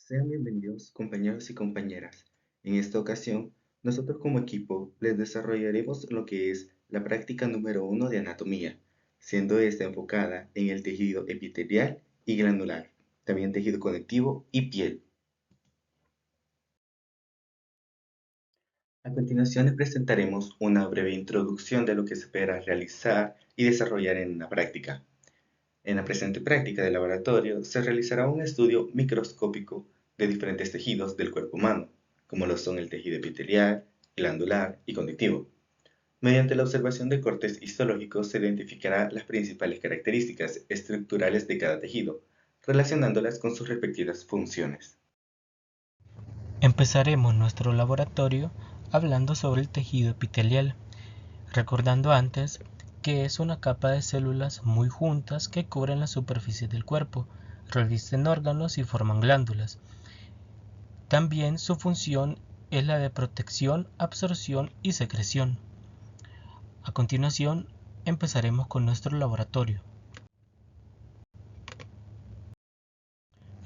Sean bienvenidos compañeros y compañeras. En esta ocasión, nosotros como equipo les desarrollaremos lo que es la práctica número 1 de anatomía, siendo esta enfocada en el tejido epitelial y glandular, también tejido conectivo y piel. A continuación les presentaremos una breve introducción de lo que se espera realizar y desarrollar en la práctica. En la presente práctica de laboratorio se realizará un estudio microscópico de diferentes tejidos del cuerpo humano, como lo son el tejido epitelial, glandular y conectivo. Mediante la observación de cortes histológicos se identificará las principales características estructurales de cada tejido, relacionándolas con sus respectivas funciones. Empezaremos nuestro laboratorio hablando sobre el tejido epitelial, recordando antes que es una capa de células muy juntas que cubren la superficie del cuerpo, revisten órganos y forman glándulas. También su función es la de protección, absorción y secreción. A continuación, empezaremos con nuestro laboratorio.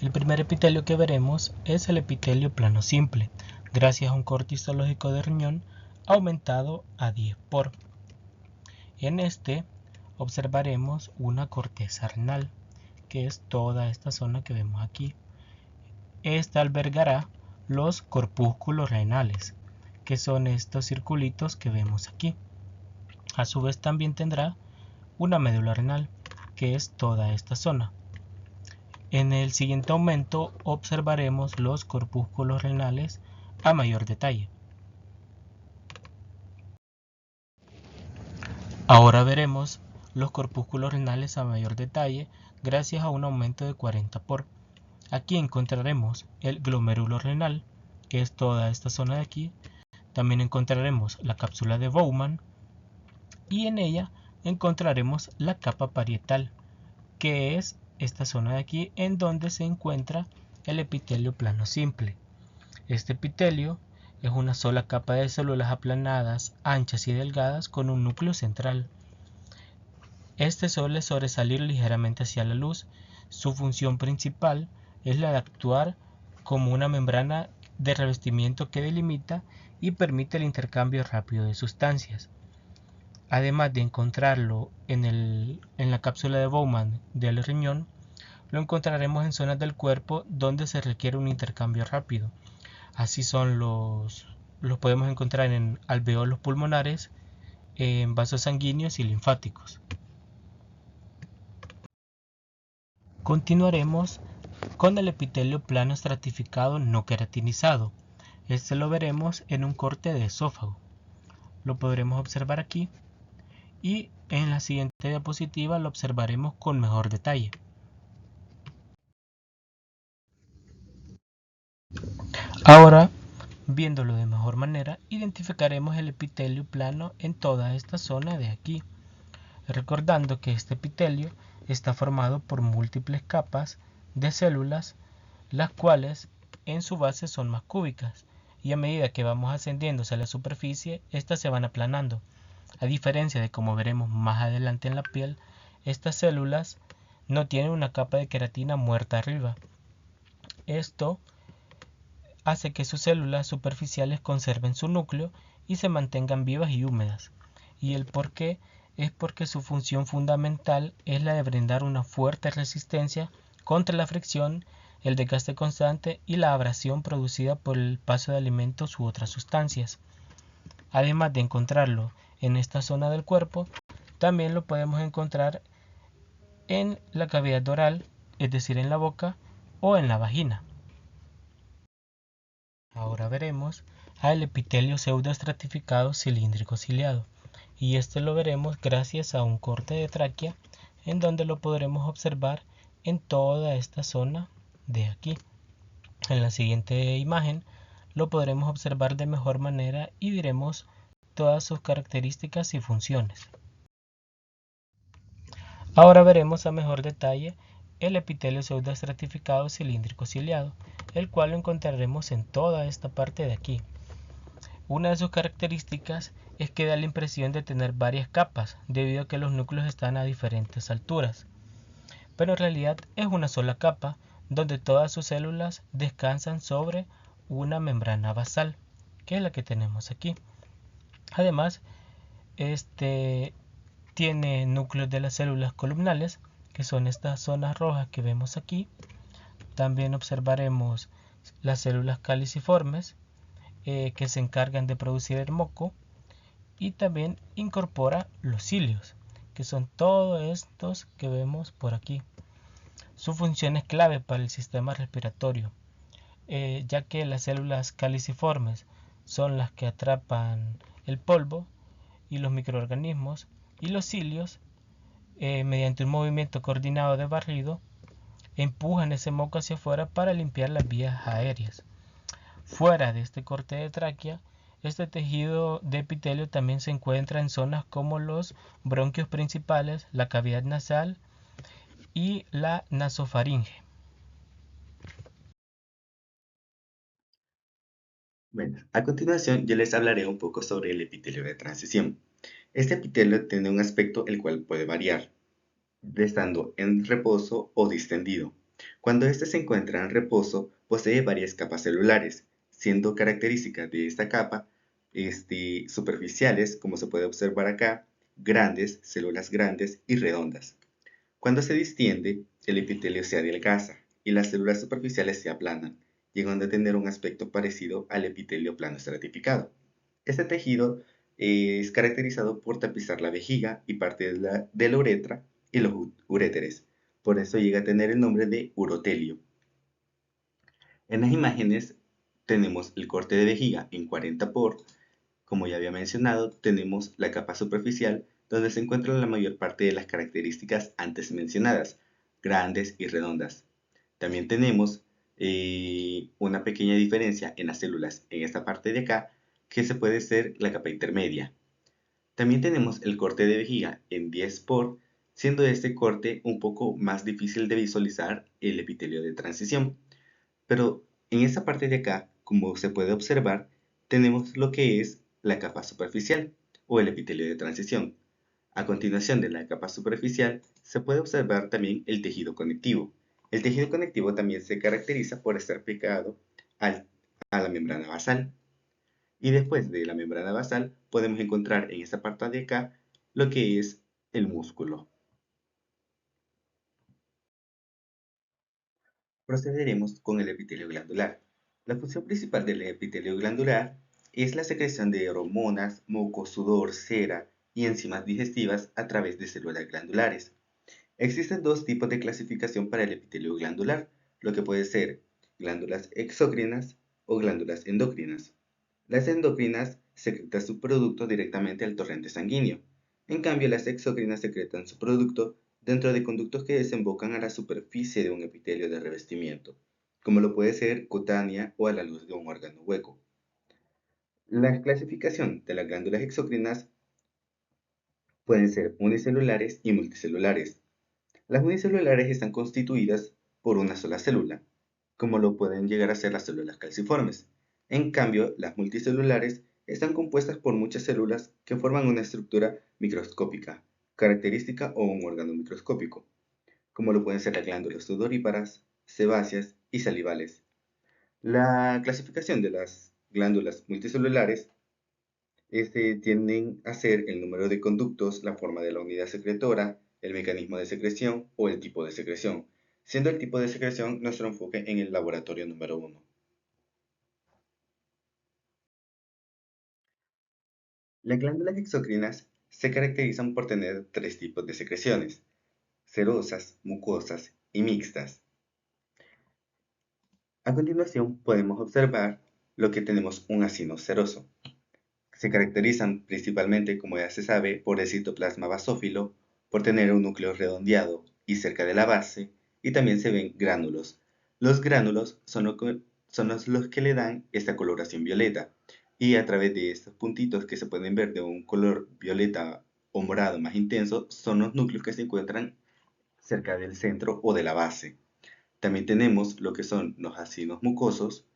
El primer epitelio que veremos es el epitelio plano simple, gracias a un corte histológico de riñón aumentado a 10 por. En este observaremos una corteza renal, que es toda esta zona que vemos aquí. Esta albergará los corpúsculos renales, que son estos circulitos que vemos aquí. A su vez también tendrá una médula renal, que es toda esta zona. En el siguiente aumento observaremos los corpúsculos renales a mayor detalle. Ahora veremos los corpúsculos renales a mayor detalle gracias a un aumento de 40 por. Aquí encontraremos el glomérulo renal, que es toda esta zona de aquí. También encontraremos la cápsula de Bowman y en ella encontraremos la capa parietal, que es esta zona de aquí en donde se encuentra el epitelio plano simple. Este epitelio es una sola capa de células aplanadas, anchas y delgadas con un núcleo central. Este suele sobresalir ligeramente hacia la luz. Su función principal es la de actuar como una membrana de revestimiento que delimita y permite el intercambio rápido de sustancias. Además de encontrarlo en la cápsula de Bowman del riñón, lo encontraremos en zonas del cuerpo donde se requiere un intercambio rápido. Así son los podemos encontrar en alveolos pulmonares, en vasos sanguíneos y linfáticos. Continuaremos con el epitelio plano estratificado no queratinizado. Este lo veremos en un corte de esófago. Lo podremos observar aquí y en la siguiente diapositiva lo observaremos con mejor detalle. Ahora, viéndolo de mejor manera, identificaremos el epitelio plano en toda esta zona de aquí, recordando que este epitelio está formado por múltiples capas de células, las cuales en su base son más cúbicas, y a medida que vamos ascendiendo hacia la superficie, estas se van aplanando. A diferencia de como veremos más adelante en la piel, estas células no tienen una capa de queratina muerta arriba. Esto hace que sus células superficiales conserven su núcleo y se mantengan vivas y húmedas. Y el por qué es porque su función fundamental es la de brindar una fuerte resistencia contra la fricción, el desgaste constante y la abrasión producida por el paso de alimentos u otras sustancias. Además de encontrarlo en esta zona del cuerpo, también lo podemos encontrar en la cavidad oral, es decir, en la boca o en la vagina. Ahora veremos al epitelio pseudoestratificado cilíndrico ciliado, y este lo veremos gracias a un corte de tráquea en donde lo podremos observar en toda esta zona de aquí. En la siguiente imagen lo podremos observar de mejor manera y diremos todas sus características y funciones. Ahora veremos a mejor detalle el epitelio pseudoestratificado cilíndrico ciliado, el cual lo encontraremos en toda esta parte de aquí. Una de sus características es que da la impresión de tener varias capas, debido a que los núcleos están a diferentes alturas. Pero en realidad es una sola capa, donde todas sus células descansan sobre una membrana basal, que es la que tenemos aquí. Además, este tiene núcleos de las células columnales, que son estas zonas rojas que vemos aquí. También observaremos las células caliciformes, que se encargan de producir el moco, y también incorpora los cilios, que son todos estos que vemos por aquí. Su función es clave para el sistema respiratorio, ya que las células caliciformes son las que atrapan el polvo y los microorganismos, y los cilios, mediante un movimiento coordinado de barrido, empujan ese moco hacia afuera para limpiar las vías aéreas. Fuera de este corte de tráquea, este tejido de epitelio también se encuentra en zonas como los bronquios principales, la cavidad nasal y la nasofaringe. Bueno, a continuación yo les hablaré un poco sobre el epitelio de transición. Este epitelio tiene un aspecto el cual puede variar, de estando en reposo o distendido. Cuando éste se encuentra en reposo, posee varias capas celulares, siendo características de esta capa superficiales, como se puede observar acá, grandes, células grandes y redondas. Cuando se distiende, el epitelio se adelgaza y las células superficiales se aplanan, llegando a tener un aspecto parecido al epitelio plano estratificado. Este tejido es caracterizado por tapizar la vejiga y parte de la uretra y los uréteres. Por eso llega a tener el nombre de urotelio. En las imágenes tenemos el corte de vejiga en 40 por, como ya había mencionado, tenemos la capa superficial donde se encuentra la mayor parte de las características antes mencionadas, grandes y redondas. También tenemos una pequeña diferencia en las células en esta parte de acá, que se puede ser la capa intermedia. También tenemos el corte de vejiga en 10 por, siendo este corte un poco más difícil de visualizar el epitelio de transición. Pero en esta parte de acá, como se puede observar, tenemos lo que es la capa superficial o el epitelio de transición. A continuación de la capa superficial, se puede observar también el tejido conectivo. El tejido conectivo también se caracteriza por estar pegado a la membrana basal. Y después de la membrana basal, podemos encontrar en esta parte de acá lo que es el músculo. Procederemos con el epitelio glandular. La función principal del epitelio glandular es la secreción de hormonas, moco, sudor, cera y enzimas digestivas a través de células glandulares. Existen dos tipos de clasificación para el epitelio glandular, lo que puede ser glándulas exócrinas o glándulas endocrinas. Las endocrinas secretan su producto directamente al torrente sanguíneo. En cambio, las exócrinas secretan su producto dentro de conductos que desembocan a la superficie de un epitelio de revestimiento, como lo puede ser cutánea o a la luz de un órgano hueco. La clasificación de las glándulas exócrinas pueden ser unicelulares y multicelulares. Las unicelulares están constituidas por una sola célula, como lo pueden llegar a ser las células calciformes. En cambio, las multicelulares están compuestas por muchas células que forman una estructura microscópica, característica o un órgano microscópico, como lo pueden ser las glándulas sudoríparas, sebáceas y salivales. La clasificación de las glándulas multicelulares tienden a ser el número de conductos, la forma de la unidad secretora, el mecanismo de secreción o el tipo de secreción, siendo el tipo de secreción nuestro enfoque en el laboratorio número 1. Las glándulas exocrinas se caracterizan por tener tres tipos de secreciones: cerosas, mucosas y mixtas. A continuación podemos observar lo que tenemos un acino seroso. Se caracterizan principalmente, como ya se sabe, por el citoplasma basófilo, por tener un núcleo redondeado y cerca de la base, y también se ven gránulos. Los gránulos son los que le dan esta coloración violeta, y a través de estos puntitos que se pueden ver de un color violeta o morado más intenso, son los núcleos que se encuentran cerca del centro o de la base. También tenemos lo que son los acinos mucosos,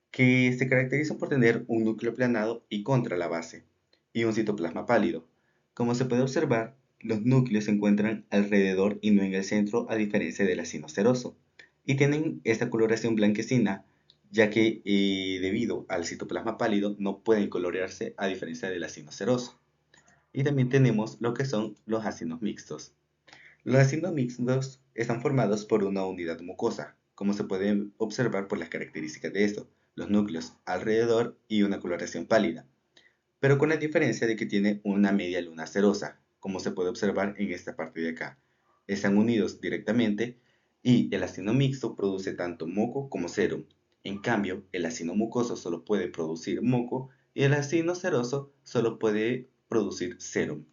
que se caracterizan por tener un núcleo aplanado y contra la base, y un citoplasma pálido. Como se puede observar, los núcleos se encuentran alrededor y no en el centro, a diferencia del acino seroso. y tienen esta coloración blanquecina, ya que debido al citoplasma pálido no pueden colorearse a diferencia del ácido ceroso. Y también tenemos lo que son los ácidos mixtos. Los ácidos mixtos están formados por una unidad mucosa, como se puede observar por las características de esto, los núcleos alrededor y una coloración pálida, pero con la diferencia de que tiene una media luna cerosa, como se puede observar en esta parte de acá. Están unidos directamente y el ácido mixto produce tanto moco como serum. En cambio, el ácido mucoso solo puede producir moco y el ácido ceroso solo puede producir serum.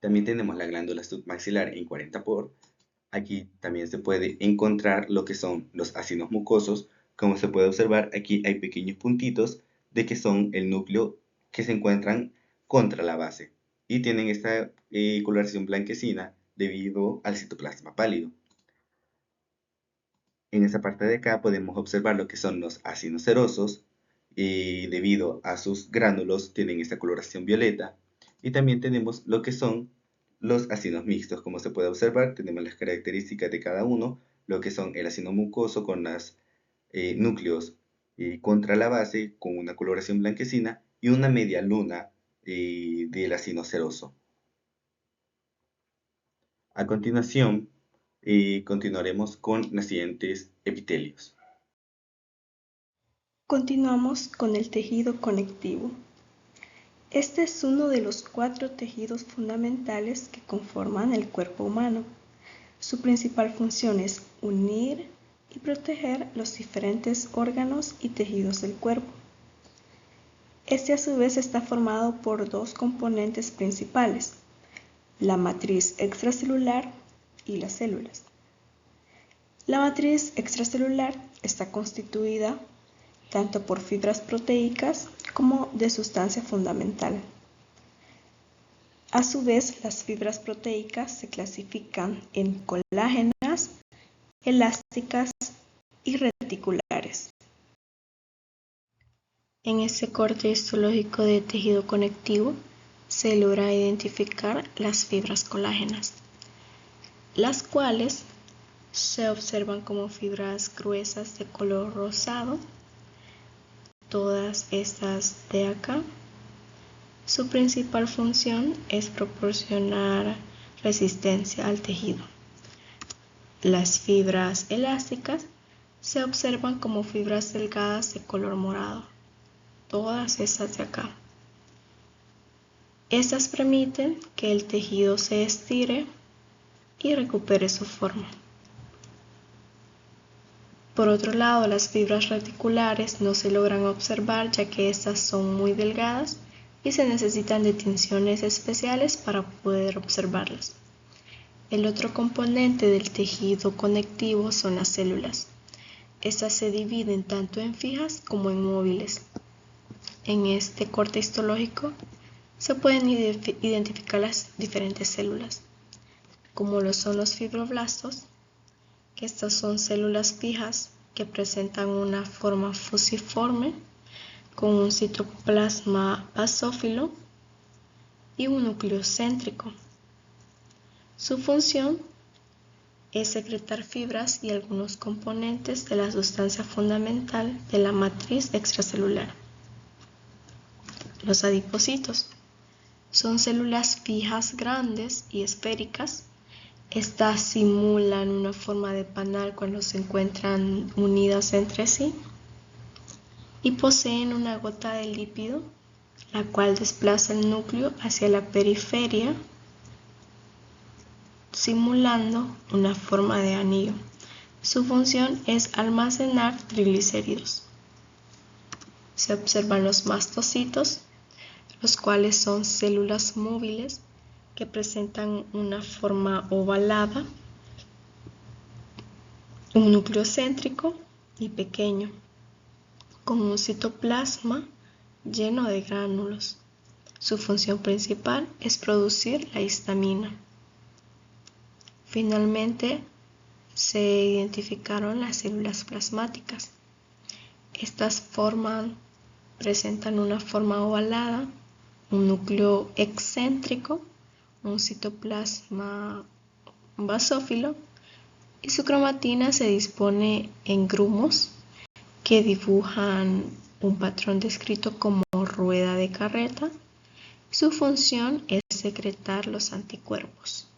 También tenemos la glándula submaxilar en 40 por. Aquí también se puede encontrar lo que son los ácidos mucosos. Como se puede observar, aquí hay pequeños puntitos de que son el núcleo que se encuentran contra la base y tienen esta coloración blanquecina debido al citoplasma pálido. En esta parte de acá podemos observar lo que son los ácidos cerosos y debido a sus gránulos tienen esta coloración violeta. Y también tenemos lo que son los ácidos mixtos. Como se puede observar, tenemos las características de cada uno, lo que son el ácido mucoso con los núcleos contra la base con una coloración blanquecina y una media luna del ácido ceroso. A continuación, continuaremos con los siguientes epitelios. Continuamos con el tejido conectivo. Este es uno de los 4 tejidos fundamentales que conforman el cuerpo humano. Su principal función es unir y proteger los diferentes órganos y tejidos del cuerpo. Este a su vez está formado por 2 componentes principales, la matriz extracelular y las células. La matriz extracelular está constituida tanto por fibras proteicas como de sustancia fundamental. A su vez, las fibras proteicas se clasifican en colágenas, elásticas y reticulares. En este corte histológico de tejido conectivo se logra identificar las fibras colágenas, las cuales se observan como fibras gruesas de color rosado. Todas estas de acá, su principal función es proporcionar resistencia al tejido. Las fibras elásticas se observan como fibras delgadas de color morado. Todas estas de acá. Estas permiten que el tejido se estire y recupere su forma. Por otro lado, las fibras reticulares no se logran observar ya que estas son muy delgadas y se necesitan de tinciones especiales para poder observarlas. El otro componente del tejido conectivo son las células. Estas se dividen tanto en fijas como en móviles. En este corte histológico se pueden identificar las diferentes células, como lo son los fibroblastos, que estas son células fijas que presentan una forma fusiforme con un citoplasma basófilo y un núcleo céntrico. Su función es secretar fibras y algunos componentes de la sustancia fundamental de la matriz extracelular. Los adipocitos son células fijas grandes y esféricas. Estas simulan una forma de panal cuando se encuentran unidas entre sí y poseen una gota de lípido, la cual desplaza el núcleo hacia la periferia, simulando una forma de anillo. Su función es almacenar triglicéridos. Se observan los mastocitos, los cuales son células móviles que presentan una forma ovalada, un núcleo céntrico y pequeño, con un citoplasma lleno de gránulos. Su función principal es producir la histamina. Finalmente, se identificaron las células plasmáticas. Estas presentan una forma ovalada, un núcleo excéntrico, un citoplasma basófilo y su cromatina se dispone en grumos que dibujan un patrón descrito como rueda de carreta. Su función es secretar los anticuerpos.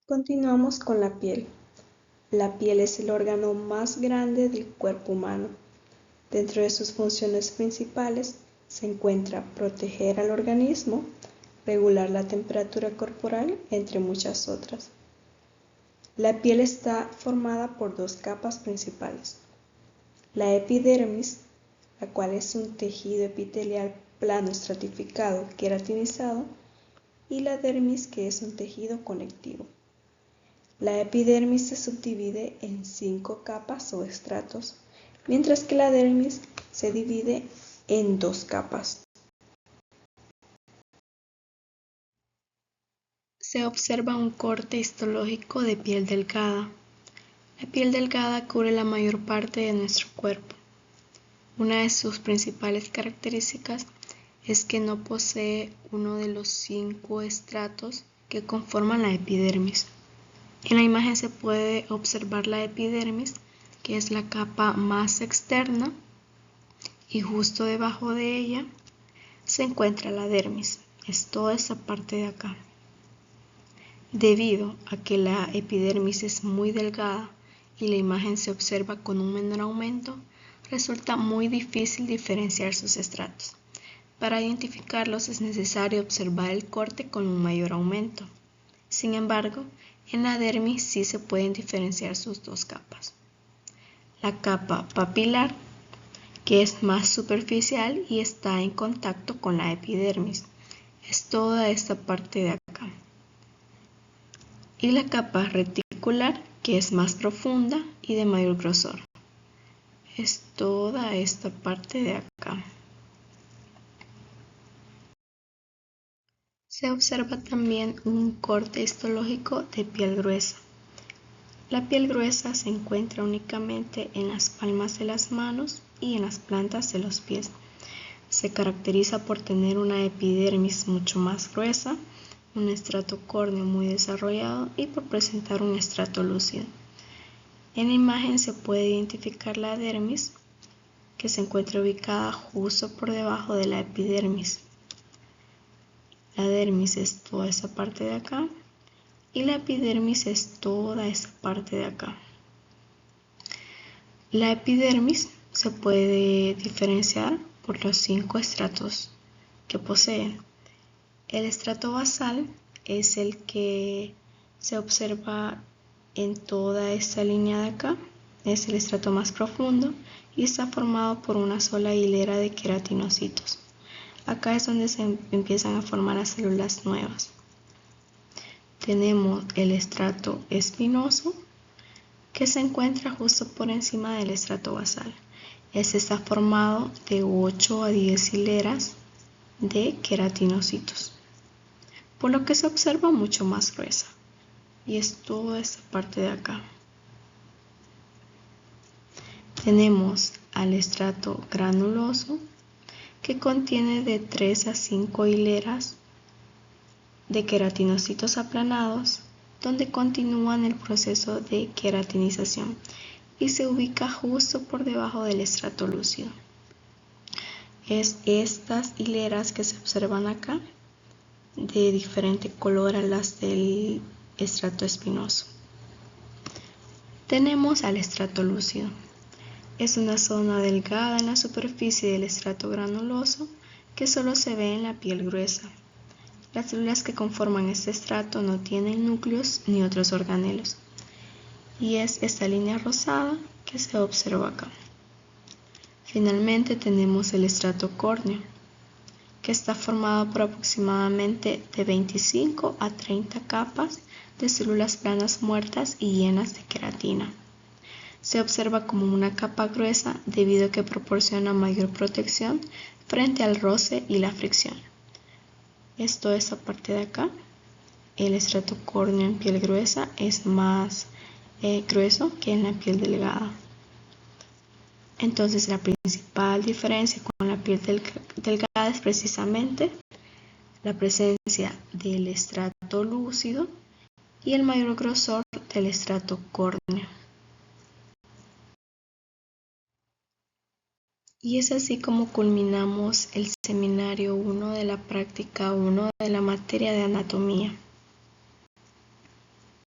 Continuamos con la piel. La piel es el órgano más grande del cuerpo humano. Dentro de sus funciones principales se encuentra proteger al organismo, regular la temperatura corporal, entre muchas otras. La piel está formada por dos capas principales. La epidermis, la cual es un tejido epitelial plano estratificado queratinizado, y la dermis, que es un tejido conectivo. La epidermis se subdivide en 5 capas o estratos, mientras que la dermis se divide en 2 capas. Se observa un corte histológico de piel delgada. La piel delgada cubre la mayor parte de nuestro cuerpo. Una de sus principales características es que no posee uno de los 5 estratos que conforman la epidermis. En la imagen se puede observar la epidermis, que es la capa más externa, y justo debajo de ella se encuentra la dermis, es toda esa parte de acá. Debido a que la epidermis es muy delgada y la imagen se observa con un menor aumento, resulta muy difícil diferenciar sus estratos. Para identificarlos es necesario observar el corte con un mayor aumento. Sin embargo, en la dermis sí se pueden diferenciar sus 2 capas. La capa papilar, que es más superficial y está en contacto con la epidermis, es toda esta parte de acá. Y la capa reticular, que es más profunda y de mayor grosor, es toda esta parte de acá. Se observa también un corte histológico de piel gruesa. La piel gruesa se encuentra únicamente en las palmas de las manos y en las plantas de los pies. Se caracteriza por tener una epidermis mucho más gruesa, un estrato córneo muy desarrollado y por presentar un estrato lúcido. En la imagen se puede identificar la dermis, que se encuentra ubicada justo por debajo de la epidermis. La dermis es toda esa parte de acá y la epidermis es toda esa parte de acá. La epidermis se puede diferenciar por los 5 estratos que posee. El estrato basal es el que se observa en toda esta línea de acá, es el estrato más profundo y está formado por una sola hilera de queratinocitos. Acá es donde se empiezan a formar las células nuevas. Tenemos el estrato espinoso, que se encuentra justo por encima del estrato basal. Este está formado de 8 a 10 hileras de queratinocitos, por lo que se observa mucho más gruesa. Y es toda esta parte de acá. Tenemos al estrato granuloso, que contiene de 3 a 5 hileras de queratinocitos aplanados, donde continúan el proceso de queratinización y se ubica justo por debajo del estrato lúcido. Es estas hileras que se observan acá, de diferente color a las del estrato espinoso. Tenemos al estrato lúcido. Es una zona delgada en la superficie del estrato granuloso que solo se ve en la piel gruesa. Las células que conforman este estrato no tienen núcleos ni otros organelos. Y es esta línea rosada que se observa acá. Finalmente tenemos el estrato córneo, que está formado por aproximadamente de 25 a 30 capas de células planas muertas y llenas de queratina. Se observa como una capa gruesa debido a que proporciona mayor protección frente al roce y la fricción. Es toda esta parte de acá. El estrato córneo en piel gruesa es más grueso que en la piel delgada. Entonces la principal diferencia con la piel delgada es precisamente la presencia del estrato lúcido y el mayor grosor del estrato córneo. Y es así como culminamos el seminario 1 de la práctica 1 de la materia de anatomía.